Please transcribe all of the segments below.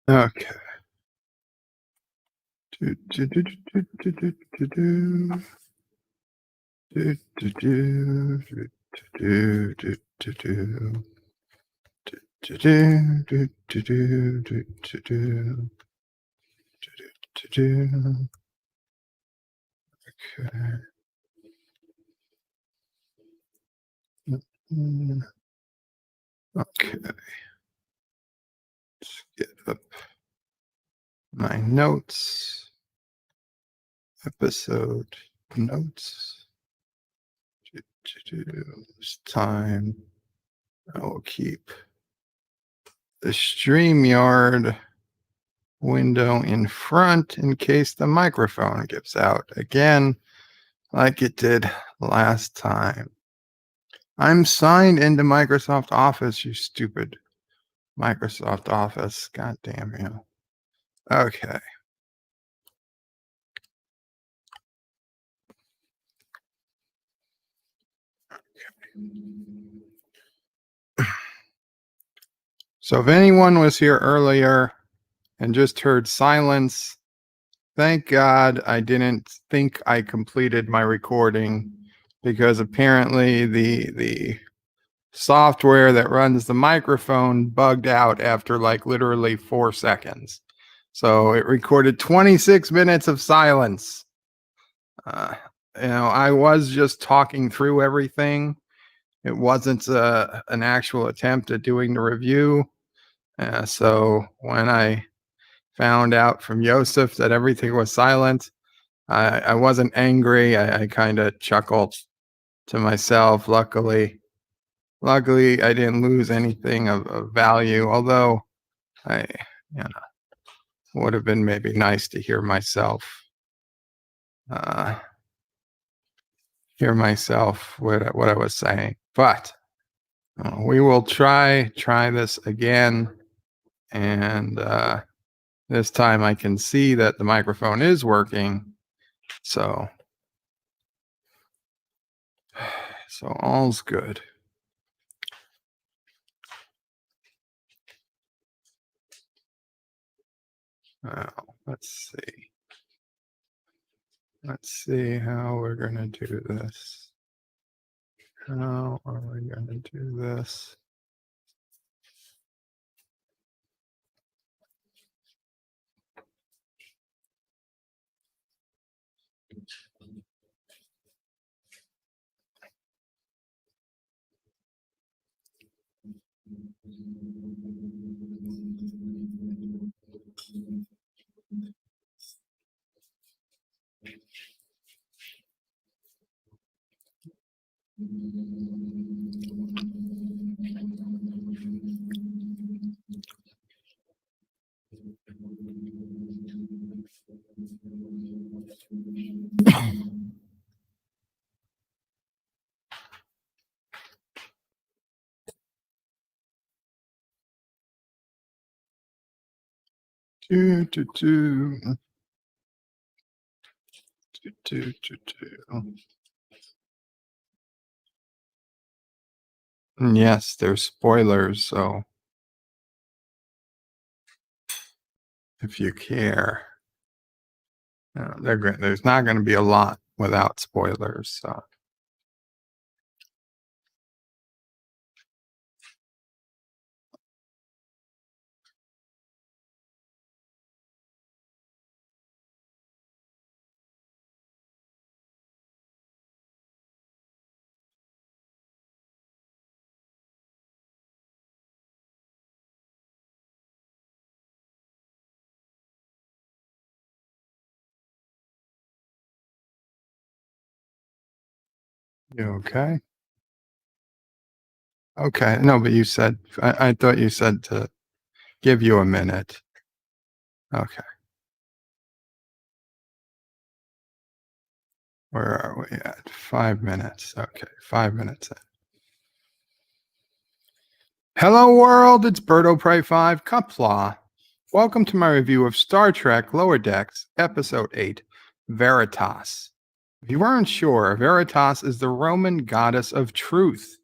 Okay. Do, do, do, do, do, do, do, do. Do, do, do, do, do, do, do, do. Do, do, do, do, do, do, do, do. Do, do. Okay. Mm, okay. Let's get up my notes. Episode notes. Do, do, do. This time I will keep the StreamYard window in front in case the microphone gives out again, like it did last time. I'm signed into Microsoft Office, you stupid Microsoft Office. God damn you. Okay. So if anyone was here earlier and just heard silence, thank God I didn't think I completed my recording, because apparently the software that runs the microphone bugged out after like literally 4 seconds. So it recorded 26 minutes of silence. Uh, I was just talking through everything. It wasn't an actual attempt at doing the review. So when I found out from Joseph that everything was silent, I wasn't angry. I kind of chuckled to myself. Luckily, I didn't lose anything of value, although I, would have been maybe nice to hear myself, what I was saying. But we will try this again, and this time I can see that the microphone is working, so all's good. Let's see how we're gonna do this. How are we gonna do this? Do, do, do. Do, do, do. Yes, there's spoilers, so if you care, there's not going to be a lot without spoilers. So. You okay? Okay. No, but you said, I thought you said to give you a minute. Okay. Where are we at? 5 minutes. Okay. 5 minutes in. Hello, world. It's Berto Prey 5 Cupflaw. Welcome to my review of Star Trek Lower Decks, Episode 8, Veritas. If you weren't sure, Veritas is the Roman goddess of truth.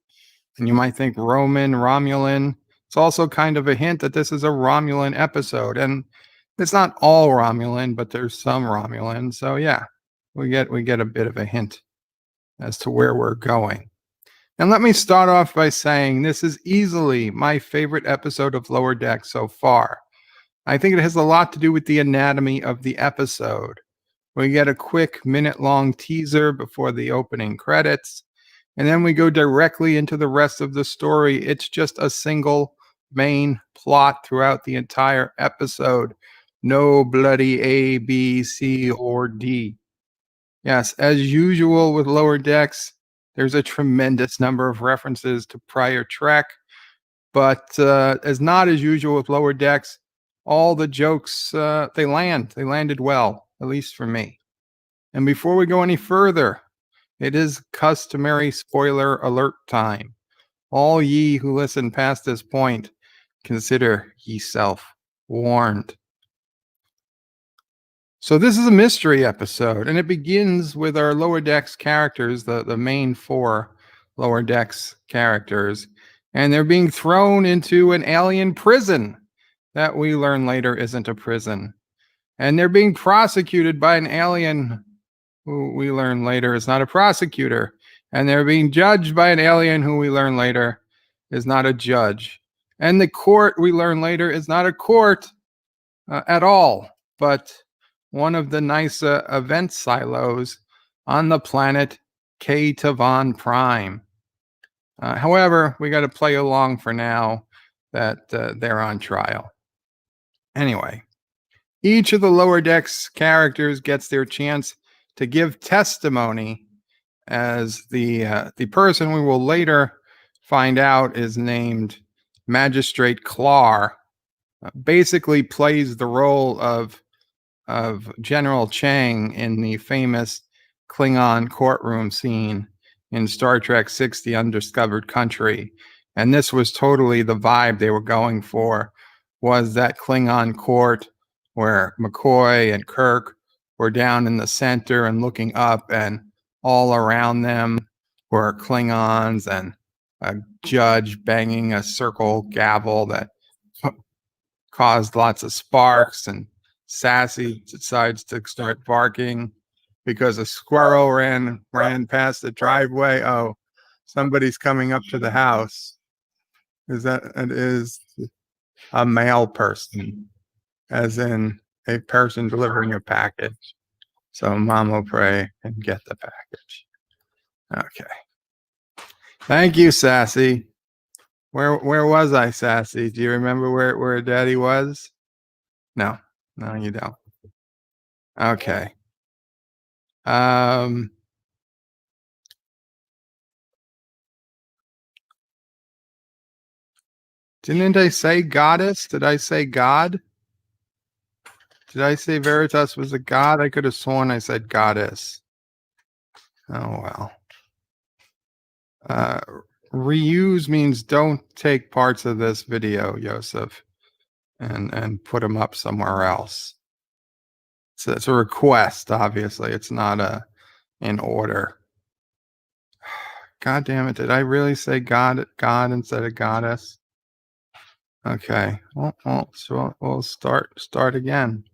And you might think Roman, Romulan, It's also kind of a hint that this is a Romulan episode, and it's not all Romulan, but there's some Romulan. So yeah, we get a bit of a hint as to where we're going. And let me start off by saying this is easily my favorite episode of Lower Decks so far. I think it has a lot to do with the anatomy of the episode. We get a quick minute-long teaser before the opening credits, and then we go directly into the rest of the story. It's just a single main plot throughout the entire episode. No bloody A, B, C, or D. Yes, as usual with Lower Decks, there's a tremendous number of references to prior Trek, but as not as usual with Lower Decks, all the jokes, they landed well, at least for me. And before we go any further, it is customary spoiler alert time. All ye who listen past this point, consider ye-self warned. So this is a mystery episode, and it begins with our Lower Decks characters, the main four Lower Decks characters, and they're being thrown into an alien prison that we learn later isn't a prison. And they're being prosecuted by an alien who we learn later is not a prosecutor. And they're being judged by an alien who we learn later is not a judge. And the court, we learn later, is not a court at all, but one of the NISA event silos on the planet K-Tavan Prime. However, we got to play along for now that they're on trial. Anyway, each of the Lower Decks characters gets their chance to give testimony, as the person we will later find out is named Magistrate Klar, basically plays the role of General Chang in the famous Klingon courtroom scene in Star Trek VI: The Undiscovered Country. And this was totally the vibe they were going for, was that Klingon court where McCoy and Kirk were down in the center and looking up, and all around them were Klingons and a judge banging a circle gavel that caused lots of sparks, and Sassy decides to start barking because a squirrel ran past the driveway. Oh, somebody's coming up to the house. It is a mail person, as in a person delivering a package. So Mom will pray and get the package. Okay. Thank you, Sassy. Where was I, Sassy? Do you remember where Daddy was? No, you don't. Okay. Didn't I say goddess? Did I say God? Did I say Veritas was a god? I could have sworn I said goddess. Oh, well. Reuse means don't take parts of this video, Joseph, and put them up somewhere else. So it's a request, obviously. It's not an order. God damn it. Did I really say God instead of goddess? Okay. Well, so we'll start again.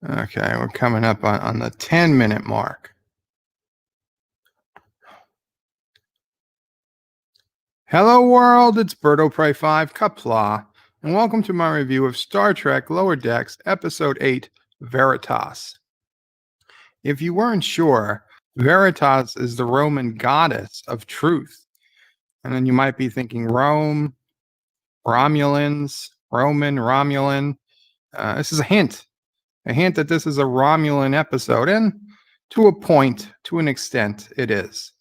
Okay, we're coming up on the 10-minute mark. Hello world, it's Berto Prey 5 Kapla, and welcome to my review of Star Trek Lower Decks Episode 8, Veritas. If you weren't sure, Veritas is the Roman goddess of truth. And then you might be thinking Rome, Romulans, Roman, Romulan. This is a hint that this is a Romulan episode, and to a point, to an extent, it is.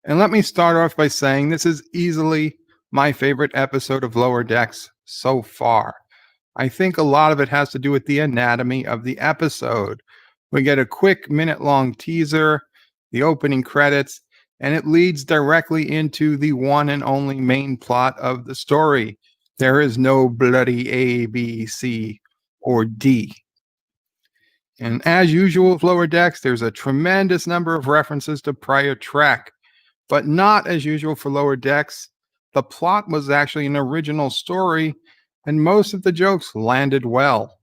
And let me start off by saying this is easily my favorite episode of Lower Decks so far. I think a lot of it has to do with the anatomy of the episode. We get a quick minute-long teaser, the opening credits, and it leads directly into the one and only main plot of the story. There is no bloody A, B, C, or D. And as usual with Lower Decks, there's a tremendous number of references to prior Trek. But not as usual for Lower Decks. The plot was actually an original story, and most of the jokes landed well.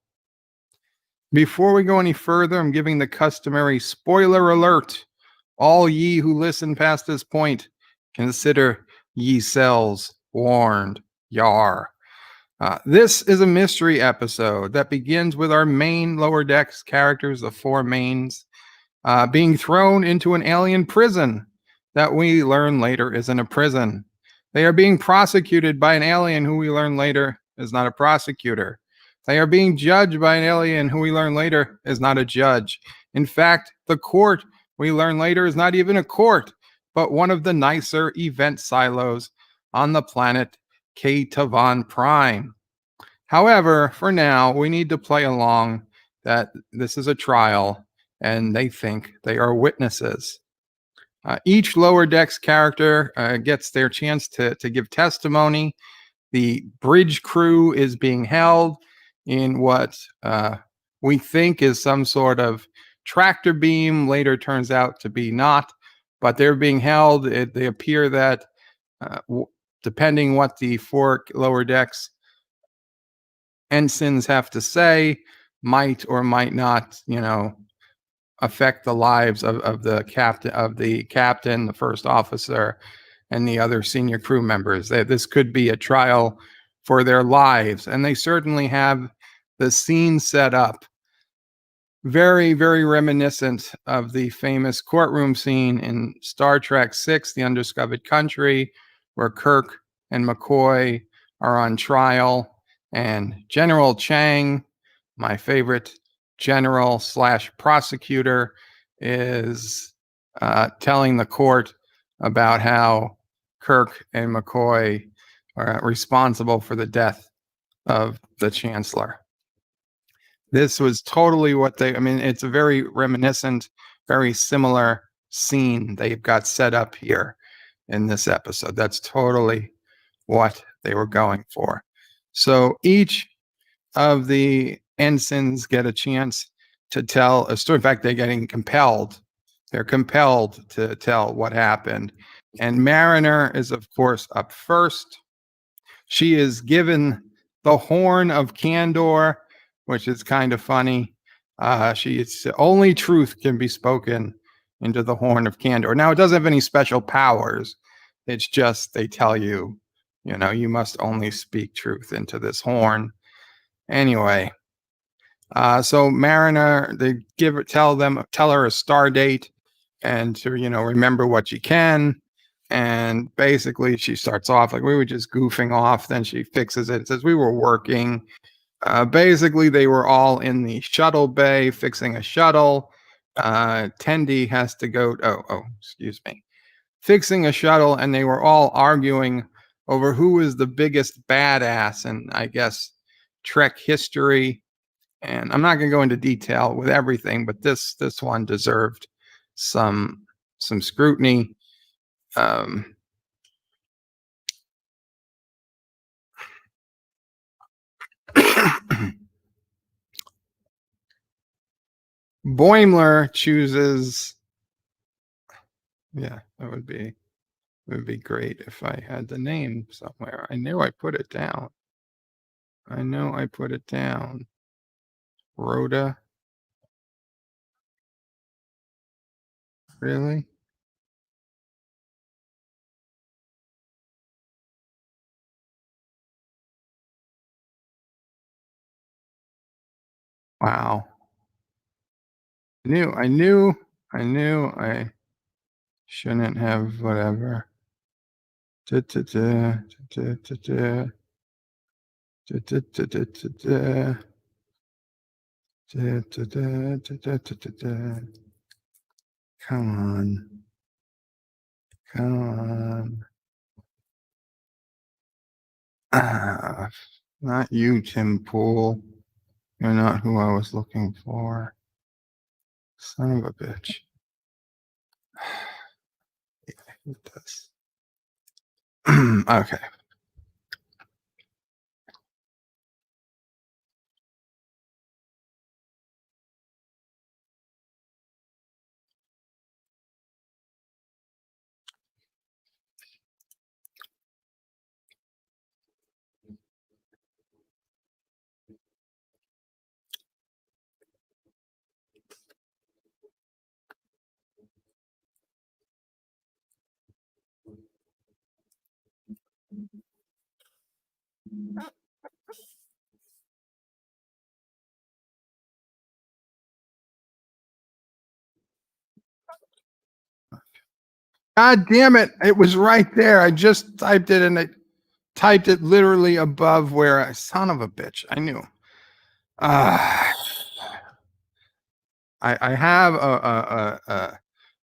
Before we go any further, I'm giving the customary spoiler alert. All ye who listen past this point, consider ye selves warned. Yar. This is a mystery episode that begins with our main Lower Decks characters, the four mains, being thrown into an alien prison that we learn later isn't a prison. They are being prosecuted by an alien who we learn later is not a prosecutor. They are being judged by an alien who we learn later is not a judge. In fact, the court we learn later is not even a court, but one of the nicer event silos on the planet K-Tavan Prime. However, for now, we need to play along that this is a trial and they think they are witnesses. Each Lower Decks character gets their chance to give testimony. The bridge crew is being held in what we think is some sort of tractor beam, later turns out to be not, but they're being held. They appear that, depending what the four Lower Decks ensigns have to say, might or might not, affect the lives of the captain, the first officer, and the other senior crew members. This could be a trial for their lives, and they certainly have the scene set up very, very reminiscent of the famous courtroom scene in Star Trek VI, The Undiscovered Country, where Kirk and McCoy are on trial, and General Chang, my favorite general slash prosecutor, is telling the court about how Kirk and McCoy are responsible for the death of the Chancellor. This was totally it's a very reminiscent, very similar scene they've got set up here in this episode. That's totally what they were going for. So each of the ensigns get a chance to tell a story. In fact, they're getting compelled. They're compelled to tell what happened. And Mariner is, of course, up first. She is given the horn of candor, which is kind of funny. She's only truth can be spoken into the horn of candor. Now, it doesn't have any special powers. It's just they tell you, you must only speak truth into this horn. Anyway, so Mariner, they tell her a star date, and to remember what you can. And basically, she starts off like we were just goofing off. Then she fixes it. Says we were working. Basically, they were all in the shuttle bay fixing a shuttle. Tendi has to go. Excuse me. Fixing a shuttle, and they were all arguing over who was the biggest badass in, I guess, Trek history. And I'm not going to go into detail with everything, but this one deserved some scrutiny. Boimler chooses. Yeah, it would be great if I had the name somewhere. I knew I put it down. I know I put it down. Rhoda. Really? Wow. I knew I shouldn't have whatever. Come on. Come on. Not you, Tim Pool. You're not who I was looking for. Son of a bitch. I hate this. Okay. God damn it. It was right there. I just typed it and I typed it literally above where I, son of a bitch. I knew. Uh, I have a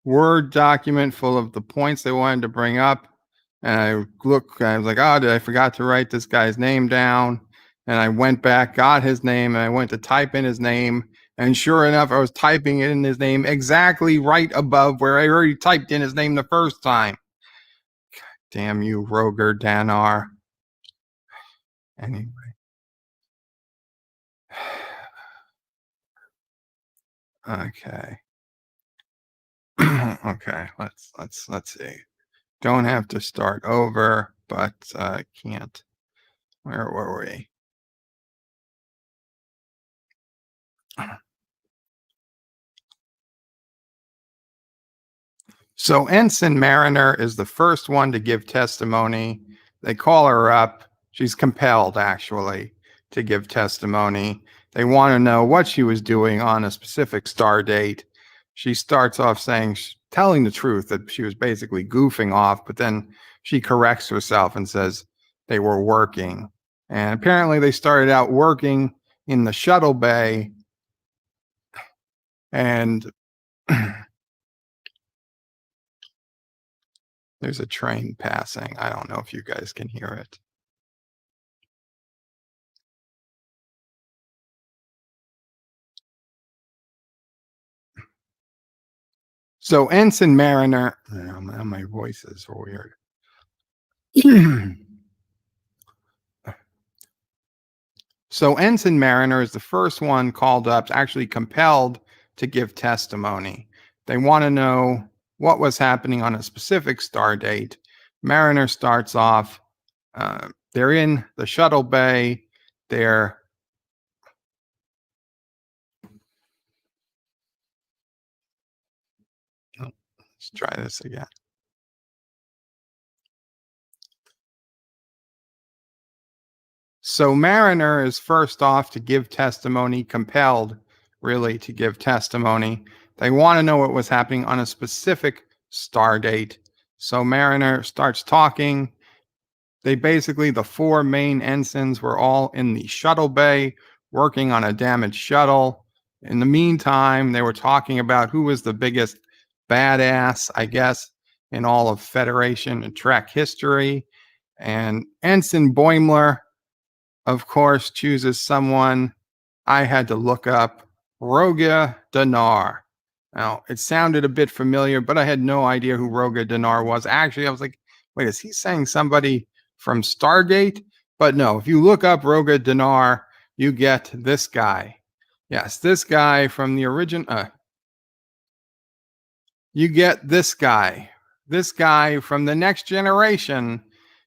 Word document full of the points they wanted to bring up. And I was like, oh, did I forgot to write this guy's name down? And I went back, got his name, and I went to type in his name. And sure enough, I was typing in his name exactly right above where I already typed in his name the first time. Damn you, Roger Danar. Anyway. Okay. Okay, let's see. Don't have to start over, but can't. Where were we? So Ensign Mariner is the first one to give testimony. They call her up. She's compelled, actually, to give testimony. They want to know what she was doing on a specific star date. She starts off saying, telling the truth, that she was basically goofing off, but then she corrects herself and says they were working. And apparently they started out working in the shuttle bay, and there's a train passing. I don't know if you guys can hear it. So Ensign Mariner, my voice is weird. So Ensign Mariner is the first one called up, actually compelled to give testimony. They want to know what was happening on a specific star date. Mariner starts off, they're in the shuttle bay. Let's try this again. So Mariner is first off to give testimony, compelled really to give testimony. They want to know what was happening on a specific star date. So Mariner starts talking. The four main ensigns were all in the shuttle bay working on a damaged shuttle. In the meantime, they were talking about who was the biggest badass, I guess, in all of Federation and Trek history. And Ensign Boimler, of course, chooses someone I had to look up, Roga Danar. Now, it sounded a bit familiar, but I had no idea who Roga Danar was. Actually, I was like, wait, is he saying somebody from Stargate? But no, if you look up Roga Danar, you get this guy. Yes, this guy from the original. You get this guy. This guy from the Next Generation.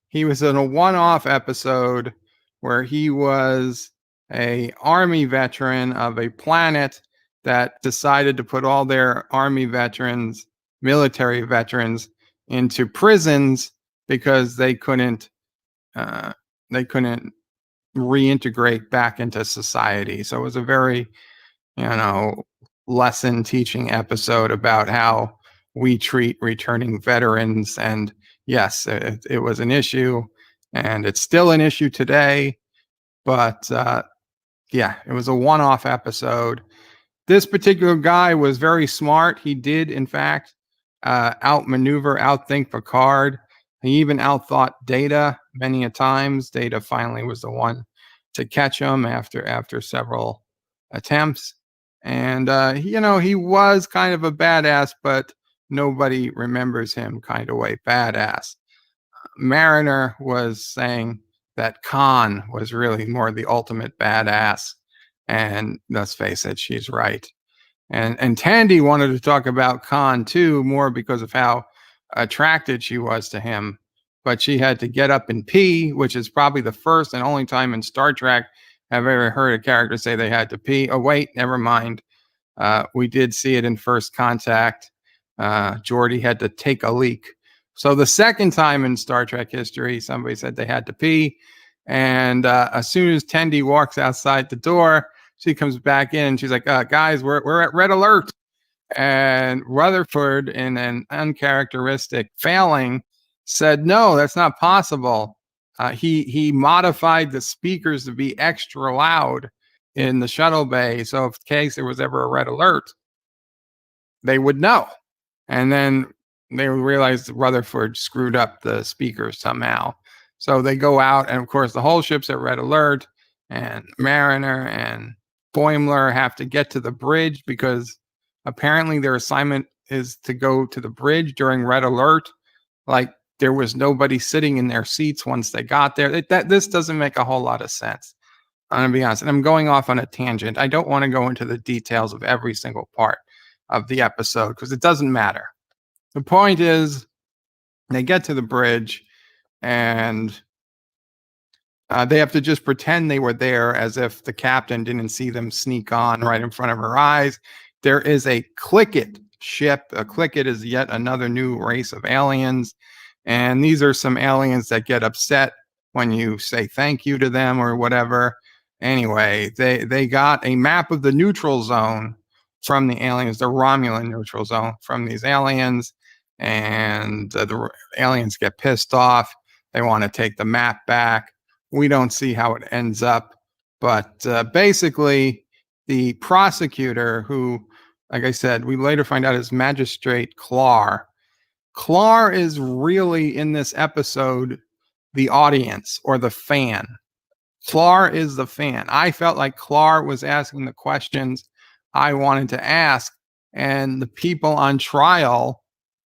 He was in a one-off episode where he was a army veteran of a planet that decided to put all their army veterans, military veterans, into prisons because they couldn't reintegrate back into society. So it was a very, lesson teaching episode about how we treat returning veterans. And yes, it was an issue, and it's still an issue today. But yeah, it was a one-off episode. This particular guy was very smart. He did, in fact, outthink Picard. He even outthought Data many a times. Data finally was the one to catch him after several attempts. And he was kind of a badass, but nobody remembers him kind of way badass. Mariner was saying that Khan was really more the ultimate badass, and let's face it, she's right. And Tandy wanted to talk about Khan too, more because of how attracted she was to him. But she had to get up and pee, which is probably the first and only time in Star Trek I've ever heard a character say they had to pee. Oh, wait, never mind. We did see it in First Contact. Geordi had to take a leak. So the second time in Star Trek history, somebody said they had to pee. And as soon as Tendi walks outside the door, she comes back in and she's like, guys, we're at red alert. And Rutherford, in an uncharacteristic failing, said, no, that's not possible. He modified the speakers to be extra loud in the shuttle bay. So if in case there was ever a red alert, they would know. And then they realized Rutherford screwed up the speakers somehow. So they go out, and of course, the whole ship's at red alert, and Mariner and Boimler have to get to the bridge because apparently their assignment is to go to the bridge during red alert. Like there was nobody sitting in their seats once they got there. This doesn't make a whole lot of sense. I'm gonna be honest, and I'm going off on a tangent. I don't want to go into the details of every single part of the episode because it doesn't matter. The point is, they get to the bridge and they have to just pretend they were there as if the captain didn't see them sneak on right in front of her eyes. There is a Clicket ship. A Clicket is yet another new race of aliens. And these are some aliens that get upset when you say thank you to them or whatever. Anyway, they got a map of the neutral zone from the aliens, the Romulan neutral zone from these aliens. And the aliens get pissed off. They want to take the map back. We don't see how it ends up. But basically, the prosecutor, who, like I said, we later find out is Magistrate Klar. Klar is really, in this episode, the audience or the fan. Klar is the fan. I felt like Klar was asking the questions I wanted to ask. And the people on trial,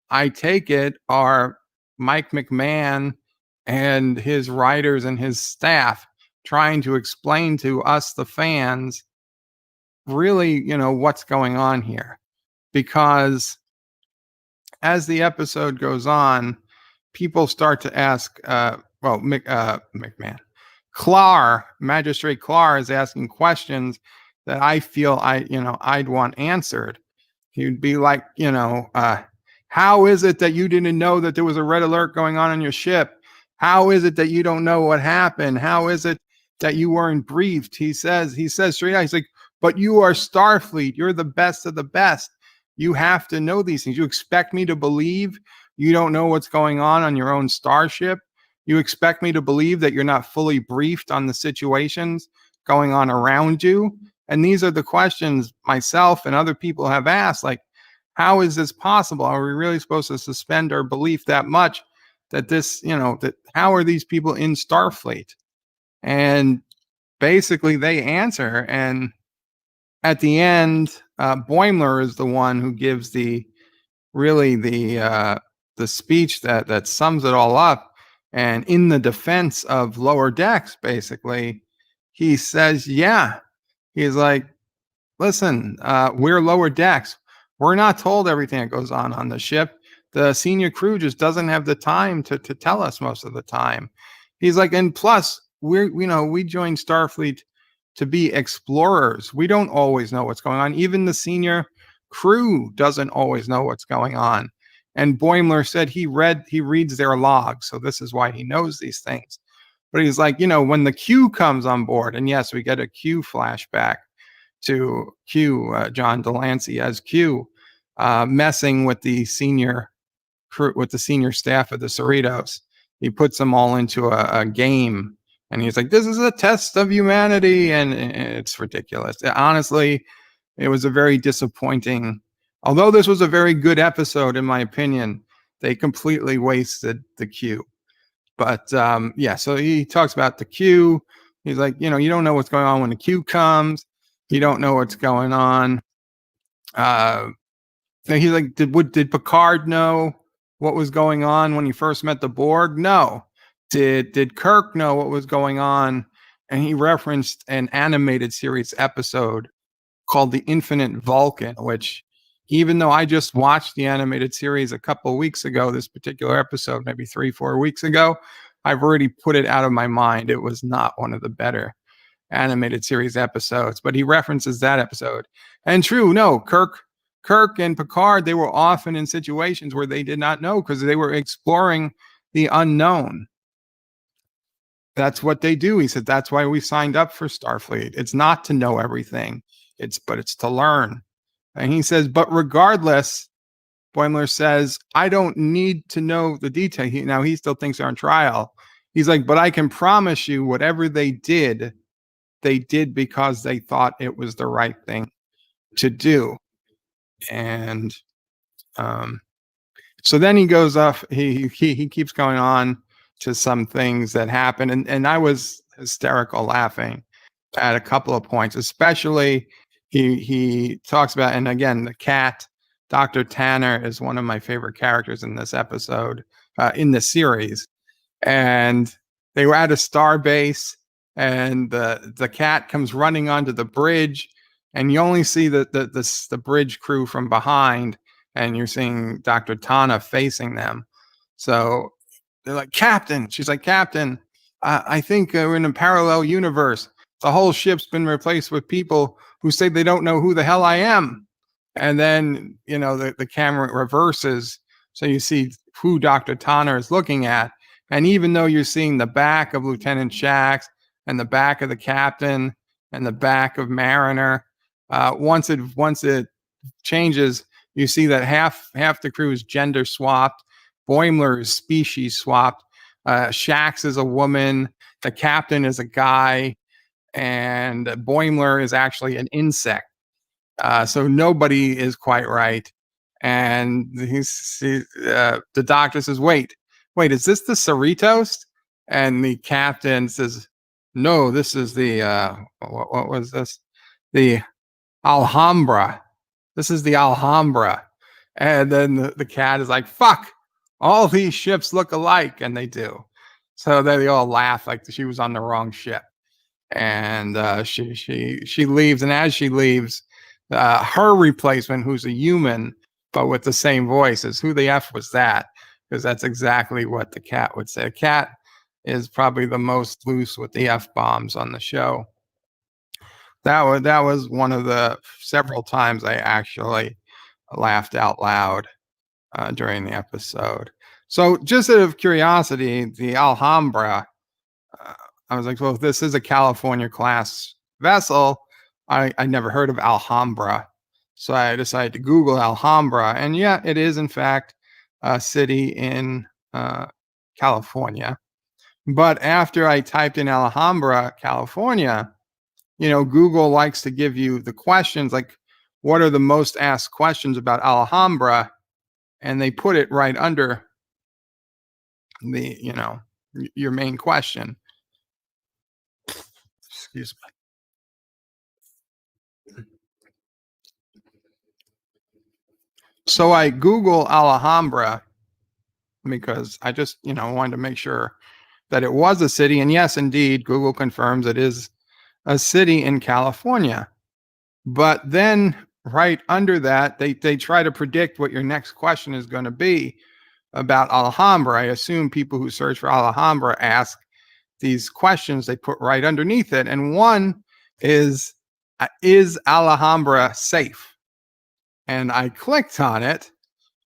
I take it, are Mike McMahan and his writers and his staff trying to explain to us, the fans, really, what's going on here. Because as the episode goes on, people start to ask, McMahan. Magistrate Klar is asking questions that I feel I'd want answered. He'd be like, how is it that you didn't know that there was a red alert going on your ship? How is it that you don't know what happened? How is it that you weren't briefed? He says straight out, he's like, but you are Starfleet. You're the best of the best. You have to know these things. You expect me to believe you don't know what's going on your own starship? You expect me to believe that you're not fully briefed on the situations going on around you? And these are the questions myself and other people have asked, like, how is this possible? Are we really supposed to suspend our belief that much that this, that how are these people in Starfleet? And basically they answer. And at the end, Boimler is the one who gives the speech that sums it all up. And in the defense of Lower Decks, basically, he says, yeah, he's like, listen, we're Lower Decks. We're not told everything that goes on the ship. The senior crew just doesn't have the time to tell us most of the time. He's like, and plus, we joined Starfleet to be explorers. We don't always know what's going on. Even the senior crew doesn't always know what's going on. And Boimler said he reads their logs, so this is why he knows these things. But he's like, when the Q comes on board, and yes, we get a Q flashback to Q, John Delancey as Q, messing with the senior crew, with the senior staff of the Cerritos. He puts them all into a game, and he's like, this is a test of humanity, and it's ridiculous. Honestly, it was a very disappointing, although this was a very good episode, in my opinion, they completely wasted the Q. But so he talks about the Q. He's like, you don't know what's going on when the Q comes. You don't know what's going on. He's like, did Picard know what was going on when he first met the Borg? No. Did Kirk know what was going on? And he referenced an animated series episode called The Infinite Vulcan, which, even though I just watched the animated series a couple of weeks ago, this particular episode, maybe 3-4 weeks ago, I've already put it out of my mind. It was not one of the better animated series episodes, but he references that episode. And true, no, Kirk and Picard, they were often in situations where they did not know because they were exploring the unknown. That's what they do. He said, that's why we signed up for Starfleet. It's not to know everything. It's to learn. And he says, but regardless, Boimler says, I don't need to know the detail. He still thinks they're on trial. He's like, but I can promise you whatever they did because they thought it was the right thing to do. And so then he goes off, he keeps going on to some things that happen. And I was hysterical laughing at a couple of points, especially he talks about, and again, the cat, Dr. Tanner is one of my favorite characters in this episode, in the series. And they were at a star base, and the cat comes running onto the bridge, and you only see the bridge crew from behind, and you're seeing Dr. Tana facing them. So they're like, Captain. She's like, Captain, I think we're in a parallel universe. The whole ship's been replaced with people who say they don't know who the hell I am. And then, the camera reverses. So you see who Dr. Tanner is looking at. And even though you're seeing the back of Lieutenant Shax and the back of the captain and the back of Mariner, once it changes, you see that half the crew is gender swapped. Boimler is species swapped. Shax is a woman. The captain is a guy, and Boimler is actually an insect. So nobody is quite right. And the doctor says, wait, is this the Cerritos? And the captain says, no, this is the, what was this? The Alhambra. This is the Alhambra. And then the cat is like, fuck, all these ships look alike. And they do. So then they all laugh like she was on the wrong ship. And she leaves. And as she leaves, her replacement, who's a human, but with the same voice, is who the F was that? Because that's exactly what the cat would say. A cat is probably the most loose with the F bombs on the show. That was one of the several times I actually laughed out loud during the episode. So just out of curiosity, the Alhambra, I was like, well, if this is a California class vessel, I never heard of Alhambra. So I decided to Google Alhambra. And yeah, it is, in fact, a city in California. But after I typed in Alhambra, California, Google likes to give you the questions, like, what are the most asked questions about Alhambra? And they put it right under the, your main question. Excuse me. So I Google Alhambra because I just, wanted to make sure that it was a city. And yes, indeed, Google confirms it is a city in California. But then right under that, they try to predict what your next question is going to be about Alhambra. I assume people who search for Alhambra ask these questions they put right underneath it. And one is Alhambra safe? And I clicked on it,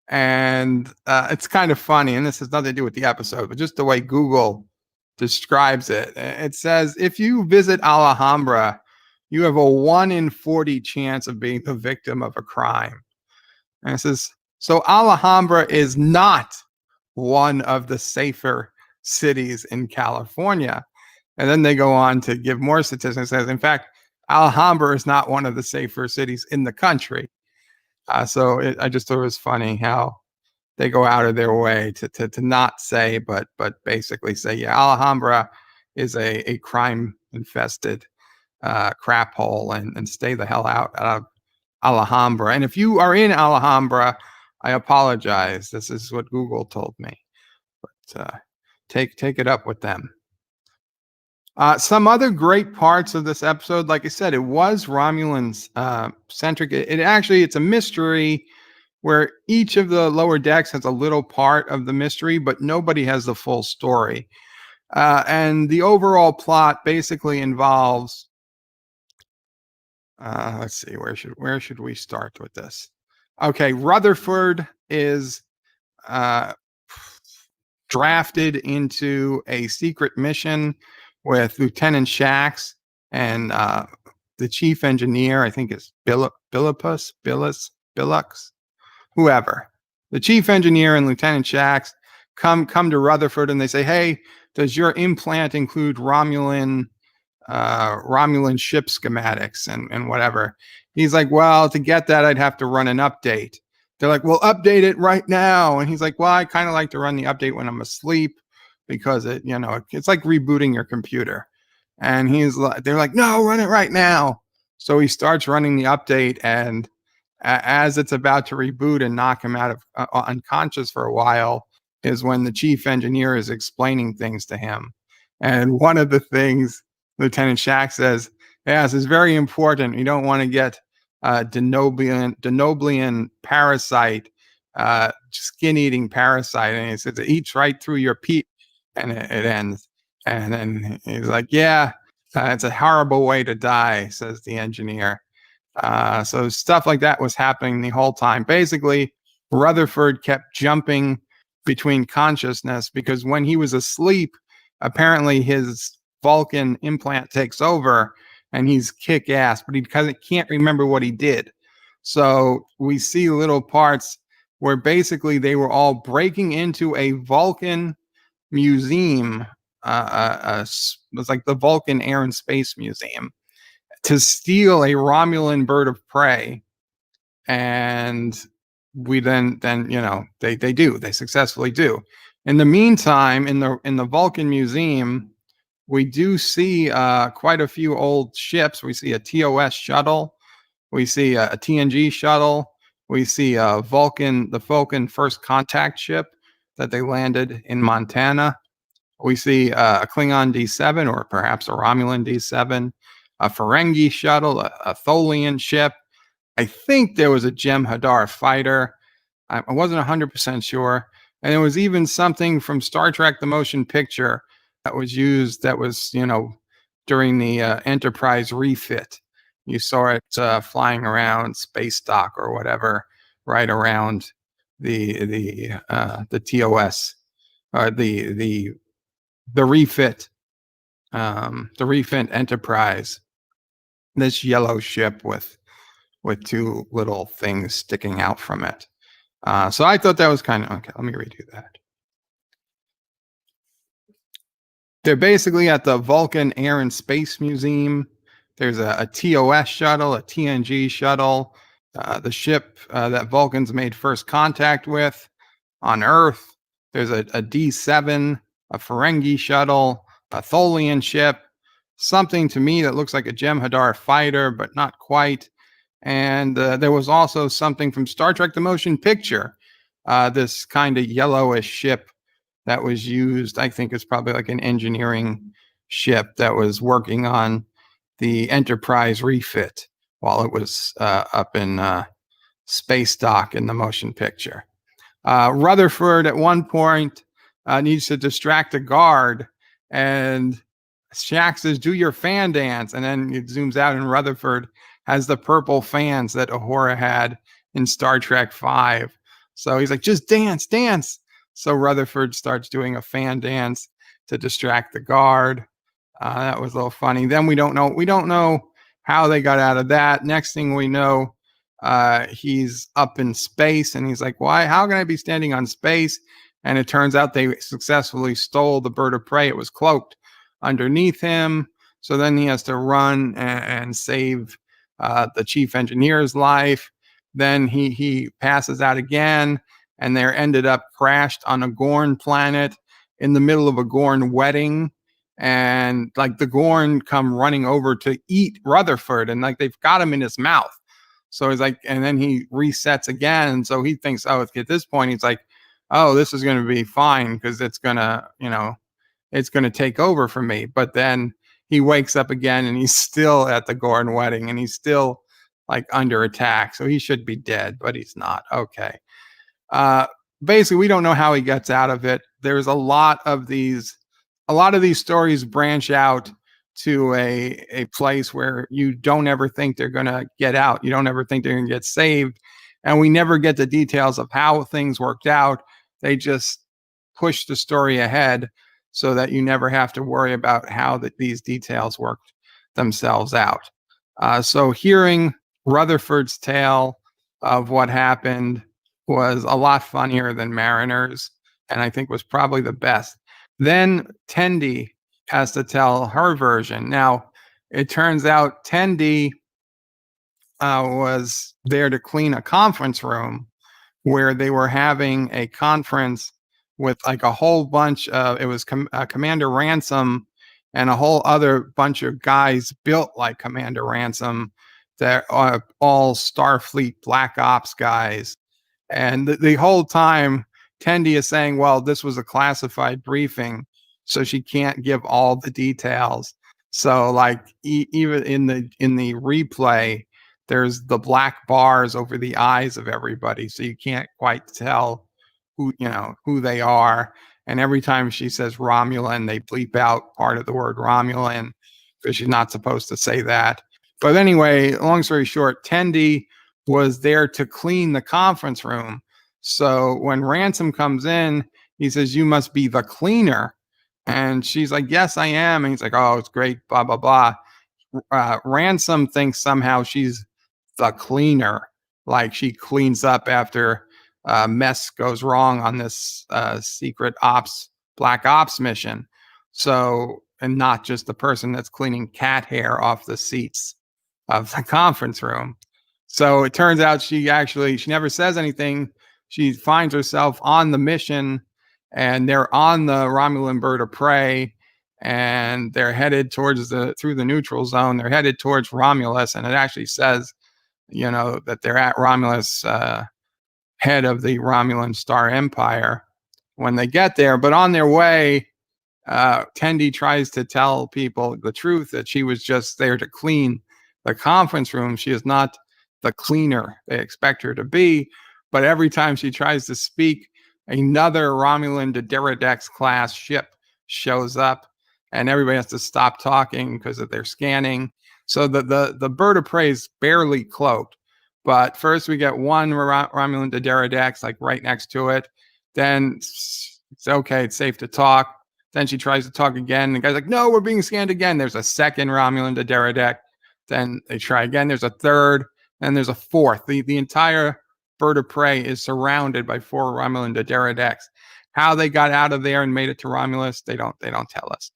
and it's kind of funny. And this has nothing to do with the episode, but just the way Google describes it. It says, if you visit Alhambra, you have a 1 in 40 chance of being the victim of a crime. And it says, so Alhambra is not one of the safer cities in California. And then they go on to give more statistics. It says, in fact, Alhambra is not one of the safer cities in the country. I just thought it was funny how they go out of their way to not say, but basically say, yeah, Alhambra is a crime infested crap hole, and stay the hell out of Alhambra. And if you are in Alhambra, I apologize. This is what Google told me, but take it up with them. Some other great parts of this episode, like I said, it was Romulan centric. It's a mystery where each of the lower decks has a little part of the mystery, but nobody has the full story. And the overall plot basically involves, let's see, where should we start with this? Okay, Rutherford is drafted into a secret mission with Lieutenant Shax and the chief engineer, I think is Billux, whoever. The chief engineer and Lieutenant Shax come to Rutherford and they say, "Hey, does your implant include Romulan ship schematics and whatever?" He's like, "Well, to get that, I'd have to run an update." They're like, "Well, update it right now." And he's like, "Well, I kind of like to run the update when I'm asleep because it's like rebooting your computer." And they're like, "No, run it right now." So he starts running the update, and as it's about to reboot and knock him out of unconscious for a while, is when the chief engineer is explaining things to him. And one of the things Lieutenant Shack says, "Yes, it's very important. You don't want to get Denoblian parasite, skin-eating parasite." And he says, "It eats right through your peat," and it ends. And then he's like, "Yeah, it's a horrible way to die," says the engineer. So stuff like that was happening the whole time. Basically, Rutherford kept jumping between consciousness because when he was asleep, apparently his Vulcan implant takes over and he's kick ass, but he can't remember what he did. So we see little parts where basically they were all breaking into a Vulcan museum. It was like the Vulcan Air and Space Museum to steal a Romulan bird of prey. And we then they successfully do. In the meantime, in the Vulcan Museum, we do see quite a few old ships. We see a TOS shuttle, we see a TNG shuttle, we see the Vulcan First Contact ship that they landed in Montana. We see a Klingon D7 or perhaps a Romulan D7, a Ferengi shuttle, a Tholian ship. I think there was a Jem'Hadar fighter. I wasn't 100% sure. And there was even something from Star Trek: The Motion Picture that was used during the Enterprise refit. You saw it flying around space dock or whatever, right around the TOS, the refit, the refit Enterprise. This yellow ship with two little things sticking out from it. So I thought that was kind of okay. Let me redo that. They're basically at the Vulcan Air and Space Museum. There's a TOS shuttle, a TNG shuttle, the ship that Vulcans made first contact with on Earth. There's a D7, a Ferengi shuttle, a Tholian ship, something to me that looks like a Jem'Hadar fighter, but not quite. And there was also something from Star Trek: The Motion Picture, this kind of yellowish ship that was used. I think it's probably like an engineering ship that was working on the Enterprise refit while it was up in space dock in the motion picture. Rutherford at one point needs to distract a guard, and Shax says, "Do your fan dance," and then it zooms out, and Rutherford has the purple fans that Uhura had in Star Trek V. So he's like, "Just dance, dance." So Rutherford starts doing a fan dance to distract the guard. That was a little funny. Then we don't know how they got out of that. Next thing we know, he's up in space, and he's like, "Why? How can I be standing on space?" And it turns out they successfully stole the bird of prey. It was cloaked underneath him. So then he has to run and save the chief engineer's life. Then he passes out again, and they're ended up crashed on a Gorn planet in the middle of a Gorn wedding. And like the Gorn come running over to eat Rutherford, and like they've got him in his mouth. So he's like, and then he resets again. And so he thinks, oh, at this point, he's like, oh, this is going to be fine because it's going to take over for me. But then he wakes up again and he's still at the Gorn wedding and he's still like under attack. So he should be dead, but he's not. Okay. Basically, we don't know how he gets out of it. There's a lot of these stories branch out to a place where you don't ever think they're going to get out. You don't ever think they're going to get saved. And we never get the details of how things worked out. They just push the story ahead so that you never have to worry about how these details worked themselves out. So hearing Rutherford's tale of what happened was a lot funnier than Mariner's, and I think was probably the best. Then Tendi has to tell her version. Now, it turns out Tendi was there to clean a conference room where they were having a conference with like a whole bunch of, it was Commander Ransom and a whole other bunch of guys built like Commander Ransom that are all Starfleet Black Ops guys. And the whole time, Tendi is saying, well, this was a classified briefing, so she can't give all the details. So like even in the replay, there's the black bars over the eyes of everybody, so you can't quite tell who they are. And every time she says Romulan, they bleep out part of the word Romulan because she's not supposed to say that. But anyway, long story short, Tendi was there to clean the conference room. So when Ransom comes in, he says, "You must be the cleaner." And she's like, "Yes, I am." And he's like, "Oh, it's great, blah, blah, blah." Ransom thinks somehow she's the cleaner, like she cleans up after mess goes wrong on this secret ops, black ops mission. So, and not just the person that's cleaning cat hair off the seats of the conference room. So it turns out she never says anything. She finds herself on the mission, and they're on the Romulan bird of prey, and they're headed towards through the neutral zone. They're headed towards Romulus, and it actually says, that they're at Romulus, head of the Romulan Star Empire when they get there. But on their way, Tendi tries to tell people the truth, that she was just there to clean the conference room. She is not the cleaner they expect her to be. But every time she tries to speak, another Romulan D'deridex class ship shows up, and everybody has to stop talking because of their scanning. So the bird of prey is barely cloaked. But first we get one Romulan D'deridex like right next to it. Then it's okay, it's safe to talk. Then she tries to talk again. The guy's like, "No, we're being scanned again." There's a second Romulan D'deridex. Then they try again. There's a third, and there's a fourth. The entire bird of prey is surrounded by 4 Romulan D'deridex. How they got out of there and made it to Romulus, they don't tell us.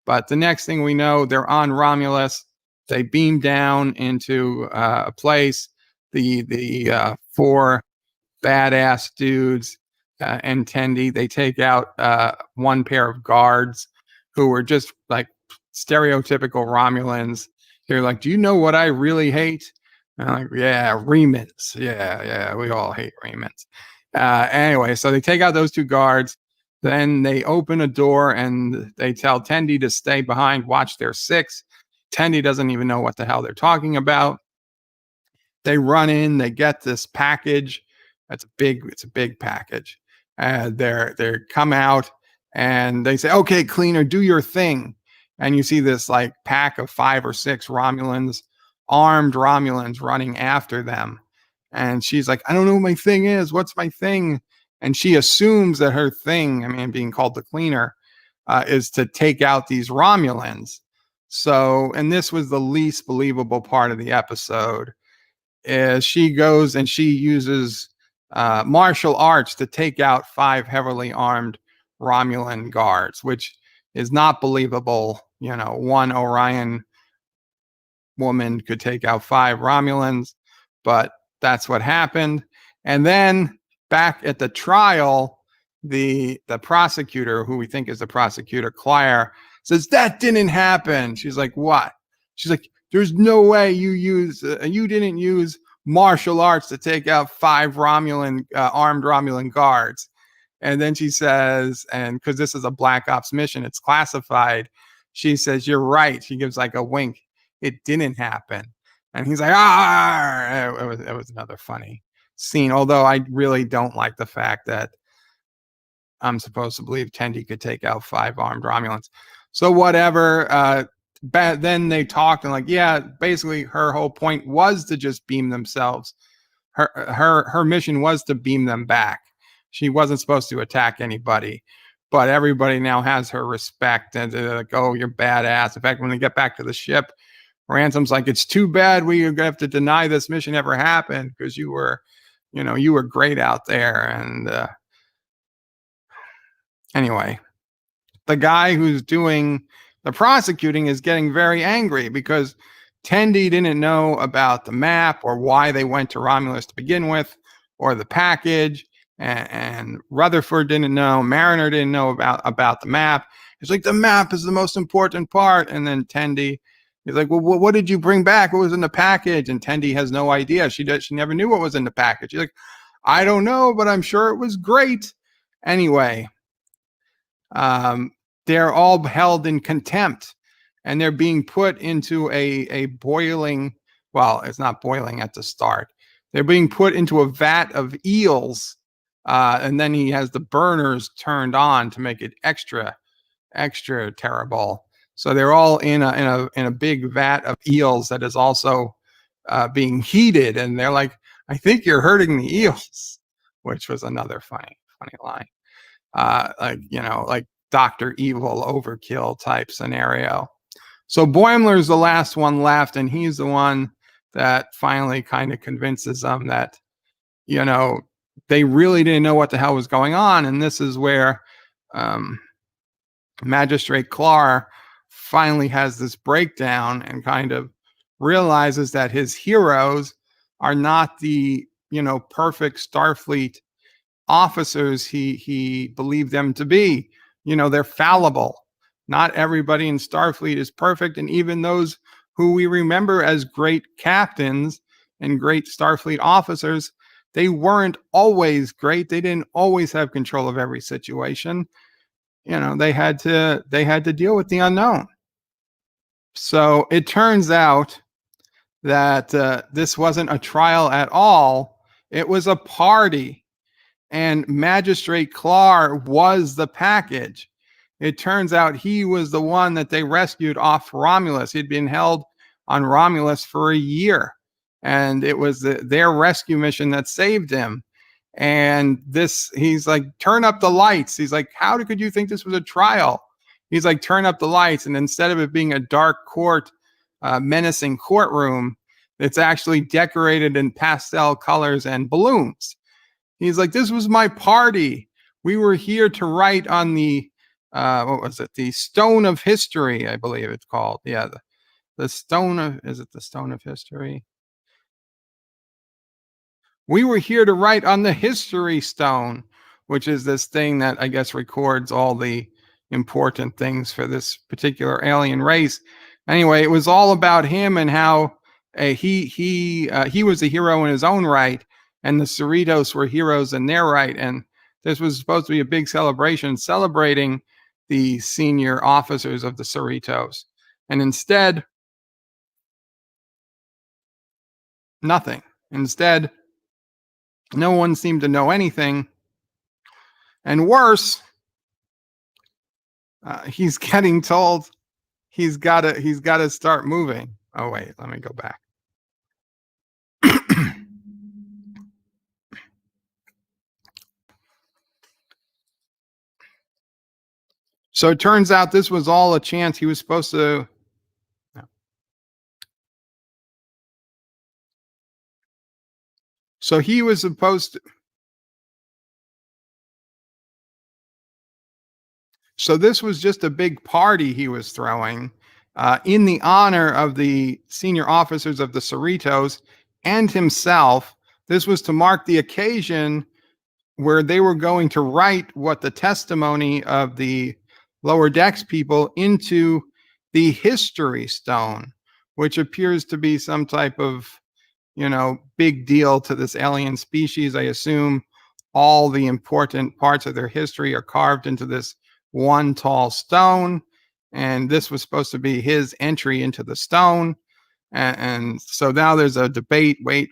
But the next thing we know, they're on Romulus. They beam down into a place. The 4 badass dudes and Tendi, they take out one pair of guards who were just like stereotypical Romulans. They're like, "Do you know what I really hate?" And I'm like, "Yeah, remans. Yeah, we all hate remans." Anyway, so they take out those 2 guards. Then they open a door and they tell Tendi to stay behind, watch their 6. Tendi doesn't even know what the hell they're talking about. They run in, they get this package. It's a big package. They come out and they say, "Okay, cleaner, do your thing." And you see this like pack of 5 or 6 Romulans, armed Romulans, running after them. And she's like, "I don't know what my thing is. What's my thing?" And she assumes that her thing, being called the cleaner, is to take out these Romulans. So, and this was the least believable part of the episode, is she goes and she uses martial arts to take out 5 heavily armed Romulan guards, which is not believable. One Orion woman could take out 5 Romulans, but that's what happened. And then back at the trial, the prosecutor, who we think is the prosecutor, Claire, says, "That didn't happen." She's like, "What?" She's like, "There's no way you didn't use martial arts to take out 5 Romulan armed Romulan guards." And then she says, and because this is a Black Ops mission, it's classified, she says, "You're right." She gives like a wink. "It didn't happen." And he's like, "Ah!" It was another funny scene. Although I really don't like the fact that I'm supposed to believe Tendi could take out 5 armed Romulans. So whatever. Then they talked and like, yeah, basically her whole point was to just beam themselves. Her mission was to beam them back. She wasn't supposed to attack anybody. but everybody now has her respect, and they're like, "Oh, you're badass." In fact, when they get back to the ship, Ransom's like, "It's too bad we're gonna have to deny this mission ever happened because you were great out there." And anyway, the guy who's doing the prosecuting is getting very angry because Tendi didn't know about the map or why they went to Romulus to begin with, or the package, and Rutherford didn't know, Mariner didn't know about the map. It's like, the map is the most important part. And then Tendi is like, well, what did you bring back? What was in the package? And Tendi has no idea. She never knew what was in the package. She's like, I don't know, but I'm sure it was great. Anyway, they're all held in contempt, and they're being put into a boiling, well, it's not boiling at the start. They're being put into a vat of eels, and then he has the burners turned on to make it extra terrible. So they're all in a big vat of eels that is also being heated, and they're like, I think you're hurting the eels, which was another funny line. Like Dr. Evil overkill type scenario. So Boimler's the last one left, and he's the one that finally kind of convinces them that, they really didn't know what the hell was going on. And this is where Magistrate Klar finally has this breakdown and kind of realizes that his heroes are not the, perfect Starfleet officers he believed them to be. They're fallible. Not everybody in Starfleet is perfect, and even those who we remember as great captains and great Starfleet officers, they weren't always great. They didn't always have control of every situation. They had to deal with the unknown. So it turns out that this wasn't a trial at all. It was a party. And Magistrate Klar was the package. It turns out he was the one that they rescued off Romulus. He'd been held on Romulus for a year, and it was their rescue mission that saved him. And he's like, turn up the lights. He's like, how could you think this was a trial? He's like, turn up the lights. And instead of it being a dark court, menacing courtroom, it's actually decorated in pastel colors and balloons. He's like, this was my party. We were here to write on the, what was it? The Stone of History, I believe it's called. Yeah, the Stone of, is it the Stone of History? We were here to write on the History Stone, which is this thing that I guess records all the important things for this particular alien race. Anyway, it was all about him and how he was a hero in his own right, and the Cerritos were heroes in their right. And this was supposed to be a big celebration celebrating the senior officers of the Cerritos. And instead, nothing. Instead, no one seemed to know anything. And worse, he's getting told he's got to start moving. Oh, wait, let me go back. So it turns out this was all a chance. He was supposed to. No. So he was supposed to. So this was just a big party he was throwing in the honor of the senior officers of the Cerritos and himself. This was to mark the occasion where they were going to write what the testimony of the Lower Decks people into the History Stone, which appears to be some type of, big deal to this alien species. I assume all the important parts of their history are carved into this one tall stone, and this was supposed to be his entry into the stone. And so now there's a debate. Wait,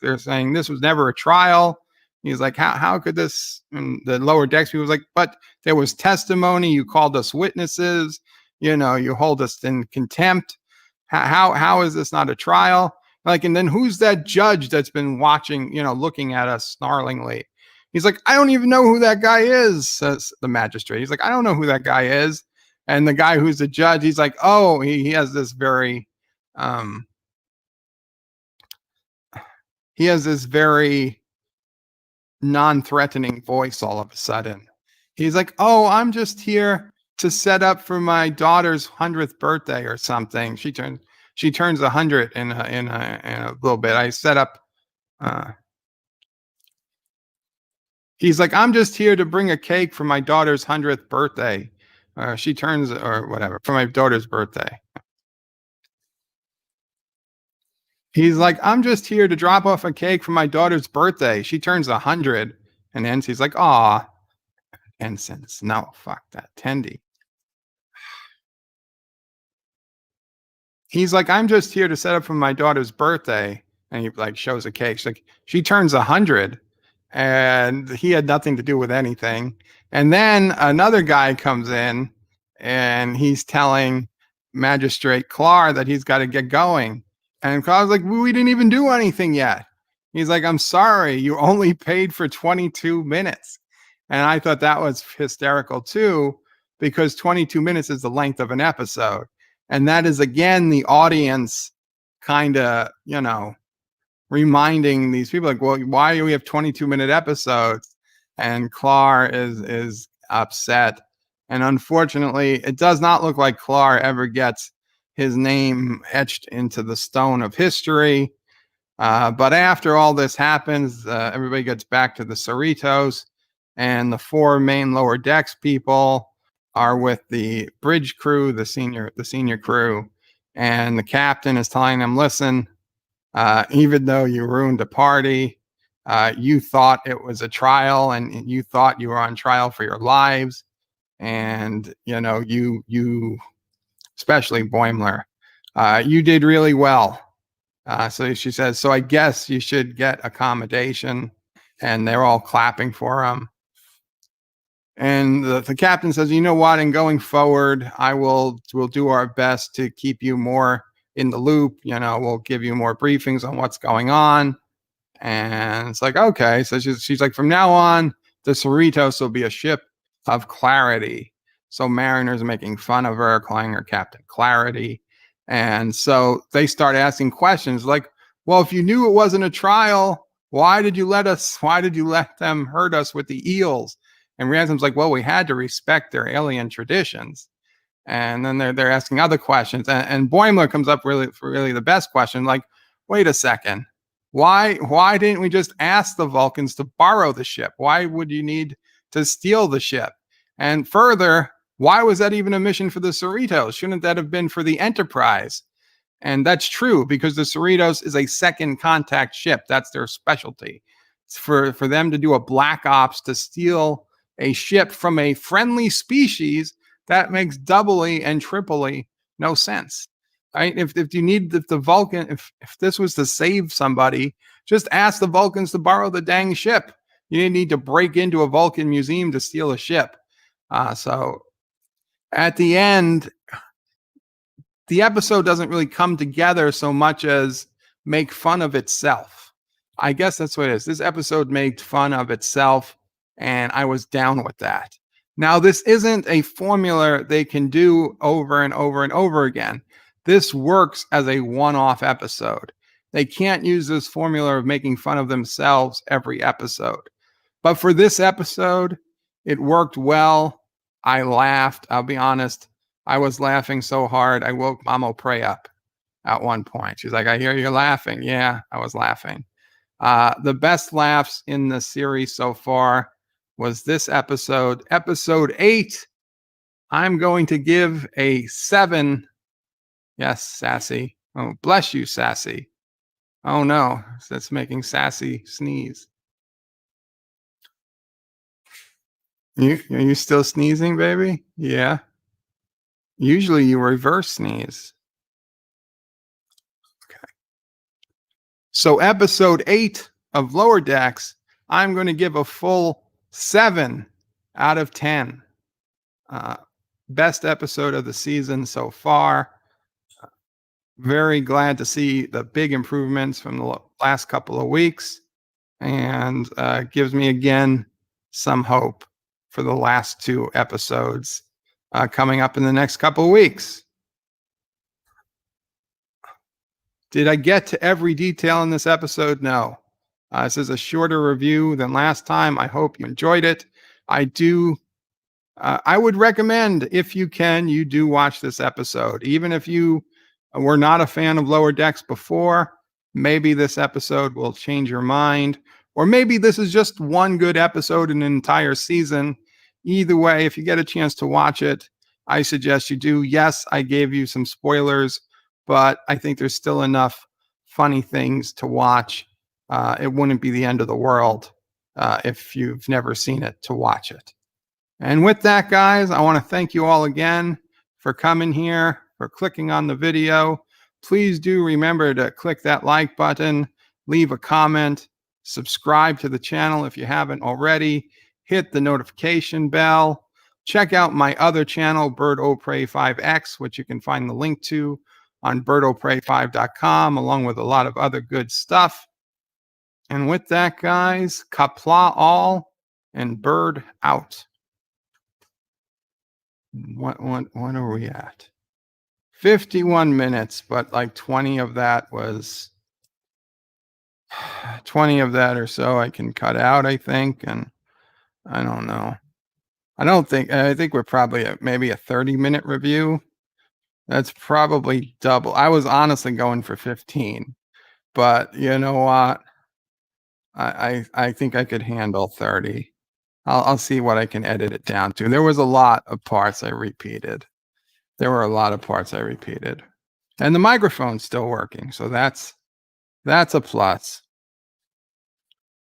they're saying this was never a trial. He's like, how could this? And the Lower Decks people was like, but there was testimony. You called us witnesses. You hold us in contempt. How is this not a trial? Like, and then who's that judge that's been watching, looking at us snarlingly? He's like, I don't even know who that guy is, says the magistrate. He's like, I don't know who that guy is. And the guy who's the judge, he's like, oh, he has this very, um, he has this very non-threatening voice all of a sudden. He's like, oh, I'm just here to set up for my daughter's 100th birthday or something. She turns 100 in a little bit. I set up. Uh, he's like, I'm just here to bring a cake for my daughter's 100th birthday. She turns or whatever for my daughter's birthday. He's like, I'm just here to drop off a cake for my daughter's birthday. She turns 100. And then he's like, aw, Ensigns. No, fuck that. Tendy. He's like, I'm just here to set up for my daughter's birthday. And he like shows a cake. She's like, she turns 100. And he had nothing to do with anything. And then another guy comes in and he's telling Magistrate Clark that he's got to get going. And Clark's like, we didn't even do anything yet. He's like, I'm sorry, you only paid for 22 minutes. And I thought that was hysterical too, because 22 minutes is the length of an episode. And that is, again, the audience kind of, reminding these people like, well, why do we have 22-minute episodes? And Clark is upset. And unfortunately, it does not look like Clark ever gets his name etched into the stone of history. But after all this happens, everybody gets back to the Cerritos, and the four main lower decks people are with the bridge crew, the senior crew, and the captain is telling them, listen, even though you ruined a party, you thought it was a trial and you thought you were on trial for your lives. And, you especially Boimler, you did really well. So she says, so I guess you should get accommodation. And they're all clapping for him. And the captain says, you know what? And going forward, we'll do our best to keep you more in the loop. We'll give you more briefings on what's going on. And it's like, okay. So she's like, from now on, the Cerritos will be a ship of clarity. So mariners are making fun of her, calling her Captain Clarity. And so they start asking questions like, well, if you knew it wasn't a trial, why did you let them hurt us with the eels? And Ransom's like, well, we had to respect their alien traditions. And then they're asking other questions. And Boimler comes up really the best question, like, wait a second. Why didn't we just ask the Vulcans to borrow the ship? Why would you need to steal the ship? And further, why was that even a mission for the Cerritos? Shouldn't that have been for the Enterprise? And that's true, because the Cerritos is a second contact ship. That's their specialty. It's for them to do a black ops to steal a ship from a friendly species, that makes doubly and triply no sense. Right? If the Vulcan, if this was to save somebody, just ask the Vulcans to borrow the dang ship. You didn't need to break into a Vulcan museum to steal a ship. So at the end, the episode doesn't really come together so much as make fun of itself. I guess that's what it is. This episode made fun of itself, and I was down with that. Now, this isn't a formula they can do over and over and over again. This works as a one-off episode. They can't use this formula of making fun of themselves every episode. But for this episode, it worked well. I laughed. I'll be honest. I was laughing so hard, I woke Mamo Prey up at one point. She's like, I hear you're laughing. Yeah, I was laughing. The best laughs in the series so far was this episode, episode 8. I'm going to give a 7. Yes, Sassy. Oh, bless you, Sassy. Oh no, that's making Sassy sneeze. Are you still sneezing, baby? Yeah. Usually you reverse sneeze. Okay. So episode 8 of Lower Decks, I'm going to give a full 7 out of 10. Best episode of the season so far. Very glad to see the big improvements from the last couple of weeks. and gives me again some hope for the last 2 episodes coming up in the next couple of weeks. Did I get to every detail in this episode? No. This is a shorter review than last time. I hope you enjoyed it. I would recommend, if you can, you do watch this episode. Even if you were not a fan of Lower Decks before, maybe this episode will change your mind. Or maybe this is just one good episode in an entire season. Either way, if you get a chance to watch it, I suggest you do. Yes, I gave you some spoilers, but I think there's still enough funny things to watch. It wouldn't be the end of the world if you've never seen it to watch it. And with that, guys, I want to thank you all again for coming here, for clicking on the video. Please do remember to click that like button, leave a comment, subscribe to the channel if you haven't already, hit the notification bell. Check out my other channel, Bird O Prey 5X, which you can find the link to on birdoprey5.com, along with a lot of other good stuff. And with that, guys, Qapla' all, and Bird out. What are we at? 51 minutes, but like 20 of that or so I can cut out, I think. And I don't know. I think we're probably at maybe a 30-minute review. That's probably double. I was honestly going for 15, but you know what? I think I could handle 30. I'll see what I can edit it down to. There was a lot of parts I repeated. And the microphone's still working, so that's a plus.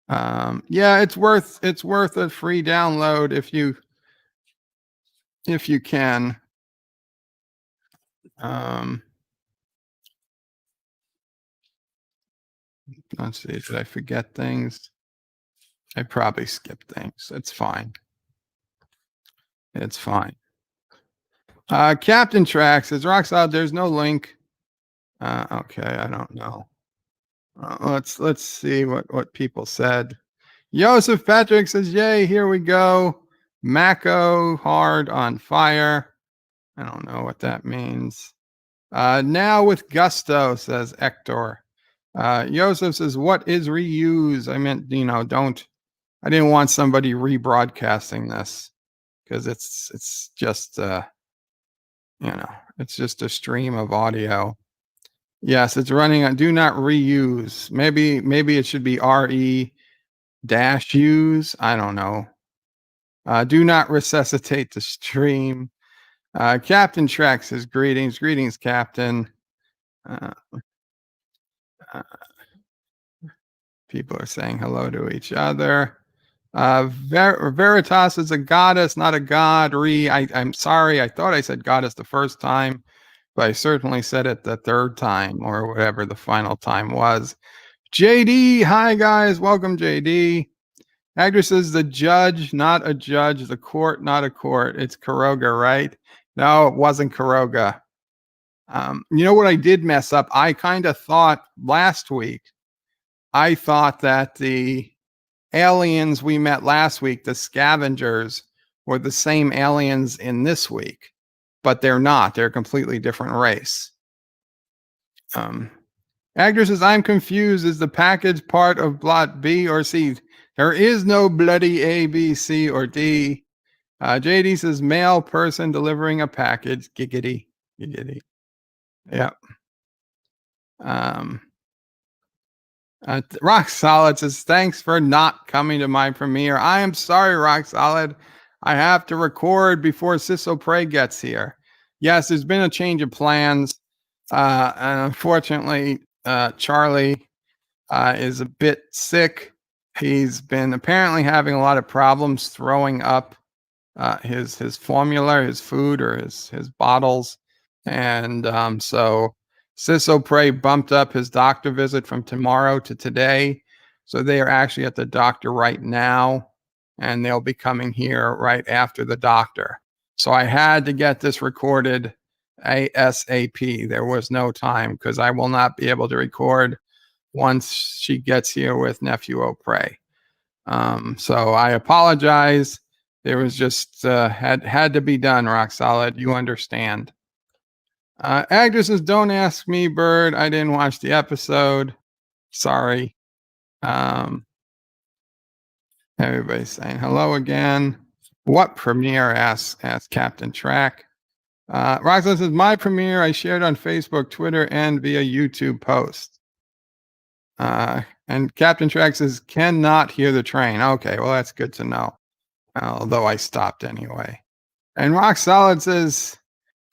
Yeah, it's worth a free download if you can. Let's see, did I forget things? I probably skipped things. It's fine. Captain Track says, Roxalt, there's no link. Okay, I don't know. Let's see what people said. Joseph Patrick says, yay, here we go. Mako hard on fire. I don't know what that means. Now with gusto, says Hector. Joseph says, what is reuse? I meant, I didn't want somebody rebroadcasting this because it's just, it's just a stream of audio. Yes, it's running on do not reuse. Maybe it should be RE-use. I don't know. Do not resuscitate the stream. Captain Trek says greetings, Captain. People are saying hello to each other. Veritas is a goddess, not a god. I'm sorry, I thought I said goddess the first time, but I certainly said it the third time or whatever the final time was. JD, hi guys, welcome JD. Agnes says the judge, not a judge, the court, not a court. It's Kuroga, right? No, it wasn't Kuroga. You know what I did mess up? I kind of thought last week, I thought that the aliens we met last week, the scavengers, were the same aliens in this week, but they're not. They're a completely different race. Agnes says, I'm confused. Is the package part of Blot B or C? There is no bloody A, B, C, or D. JD says, male person delivering a package. Giggity. Yep. Rock Solid says, thanks for not coming to my premiere. I am sorry, Rock Solid. I have to record before Ciso Prey gets here. Yes, there's been a change of plans. And unfortunately, Charlie is a bit sick. He's been apparently having a lot of problems throwing up his formula, his food, or his bottles. And so Ciso Prey bumped up his doctor visit from tomorrow to today. So they are actually at the doctor right now, and they'll be coming here right after the doctor. So I had to get this recorded ASAP. There was no time because I will not be able to record once she gets here with Nephew O'Prey. So I apologize. It was just had to be done. Rock solid. You understand. Agnes says, "Don't ask me, Bird. I didn't watch the episode. Sorry." Um, Everybody's saying hello again. What premiere? Asks Captain Track. Roxanne says, "My premiere I shared on Facebook, Twitter, and via YouTube post." And Captain Track says, "Cannot hear the train." Okay, well, that's good to know. Although I stopped anyway. And Rock Solid says,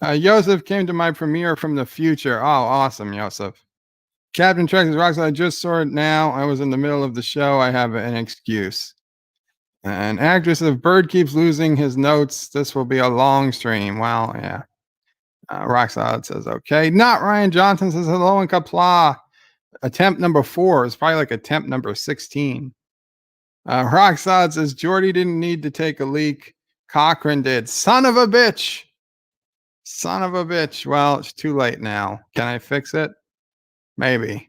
"Joseph came to my premiere from the future." Oh, awesome, Joseph. Captain Track says, "Rock Solid, I just saw it now. I was in the middle of the show. I have an excuse." And Actress, if Bird keeps losing his notes, this will be a long stream. Well, yeah. Rock Solid says, okay. Not Ryan Johnson says, hello and kapla. Attempt number 4 is probably like attempt number 16. Rock Solid says, Jordy didn't need to take a leak. Cochran did. Son of a bitch. Son of a bitch. Well, it's too late now. Can I fix it? Maybe.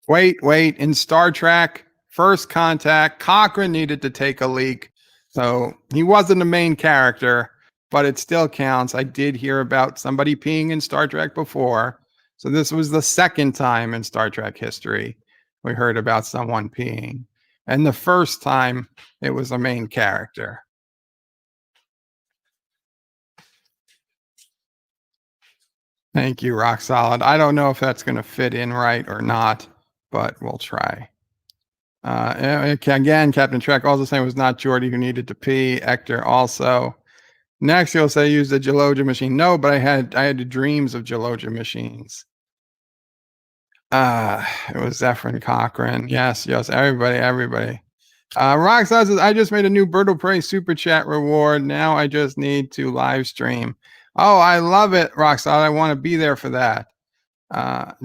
Wait. In Star Trek, First Contact, Cochran needed to take a leak. So he wasn't the main character, but it still counts. I did hear about somebody peeing in Star Trek before. So this was the second time in Star Trek history we heard about someone peeing. And the first time it was a main character. Thank you, Rock Solid. I don't know if that's going to fit in right or not, but we'll try. Again, Captain Trek also saying it was not Geordi who needed to pee. Hector also. Next, he'll say use the Gelogia machine. No, but I had dreams of Gelogia machines. It was Zephyrin Cochran. Yes, everybody. Rock says, I just made a new Bird Prey super chat reward. Now I just need to live stream. Oh, I love it, Rockstar. I want to be there for that.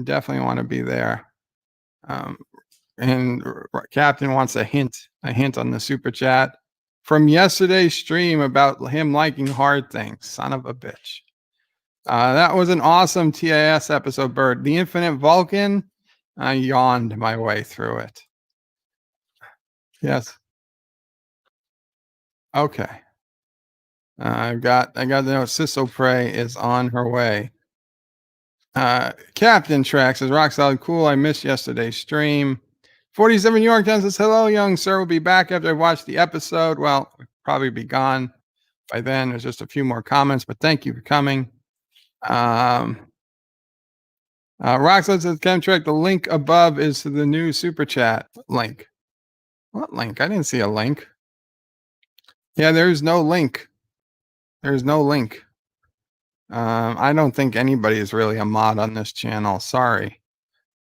Definitely want to be there. And Captain wants a hint on the super chat from yesterday's stream about him liking hard things. Son of a bitch. That was an awesome TAS episode, Bird. The Infinite Vulcan. I yawned my way through it. Yes. Okay. I got the note. Sissel Prey is on her way. Captain Track says, rock solid, cool. I missed yesterday's stream. 47 New York Times says, hello, young sir. We'll be back after I watch the episode. Well, we'll probably be gone by then. There's just a few more comments, but thank you for coming. Rock solid says, Captain Track, the link above is to the new super chat link. What link? I didn't see a link. Yeah, there's no link. There's no link. I don't think anybody is really a mod on this channel. Sorry.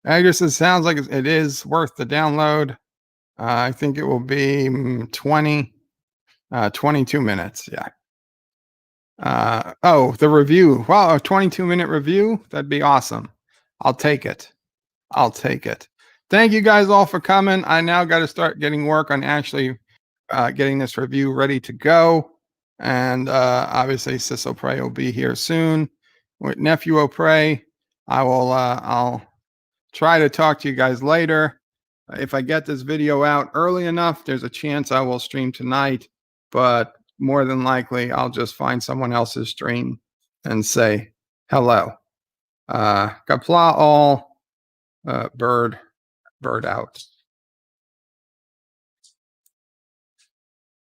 Agnes, it sounds like it is worth the download. I think it will be 22 minutes. Yeah. Oh, the review. Wow, a 22-minute review? That'd be awesome. I'll take it. Thank you guys all for coming. I now got to start getting work on actually getting this review ready to go. And obviously Sissel Prey will be here soon with Nephew O'Prey. I'll try to talk to you guys later. If I get this video out early enough, there's a chance I will stream tonight, but more than likely I'll just find someone else's stream and say hello. Kapla all, bird out.